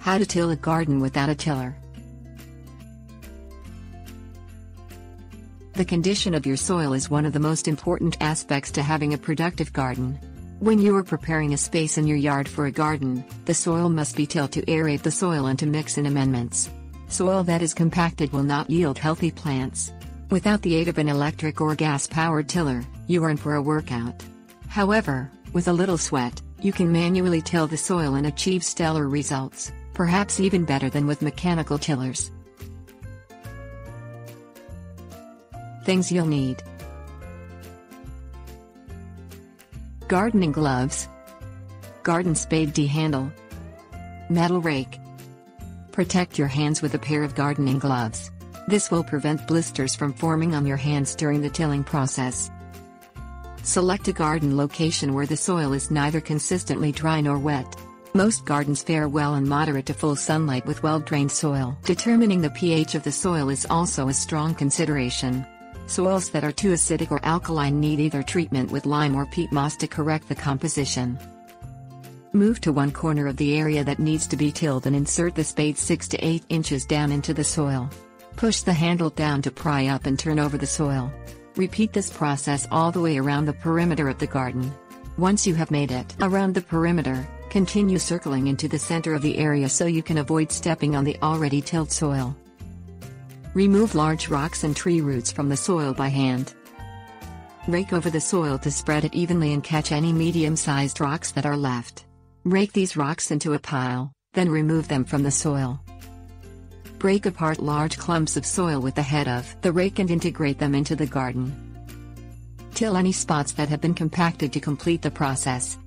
How to till a garden without a tiller. The condition of your soil is one of the most important aspects to having a productive garden. When you are preparing a space in your yard for a garden, the soil must be tilled to aerate the soil and to mix in amendments. Soil that is compacted will not yield healthy plants. Without the aid of an electric or gas-powered tiller, you are in for a workout. However, with a little sweat, you can manually till the soil and achieve stellar results, perhaps even better than with mechanical tillers. Things you'll need: gardening gloves, garden spade D-handle, metal rake. Protect your hands with a pair of gardening gloves. This will prevent blisters from forming on your hands during the tilling process. Select a garden location where the soil is neither consistently dry nor wet. Most gardens fare well in moderate to full sunlight with well-drained soil. Determining the pH of the soil is also a strong consideration. Soils that are too acidic or alkaline need either treatment with lime or peat moss to correct the composition. Move to one corner of the area that needs to be tilled and insert the spade 6 to 8 inches down into the soil. Push the handle down to pry up and turn over the soil. Repeat this process all the way around the perimeter of the garden. Once you have made it around the perimeter, continue circling into the center of the area so you can avoid stepping on the already tilled soil. Remove large rocks and tree roots from the soil by hand. Rake over the soil to spread it evenly and catch any medium-sized rocks that are left. Rake these rocks into a pile, then remove them from the soil. Break apart large clumps of soil with the head of the rake and integrate them into the garden. Till any spots that have been compacted to complete the process.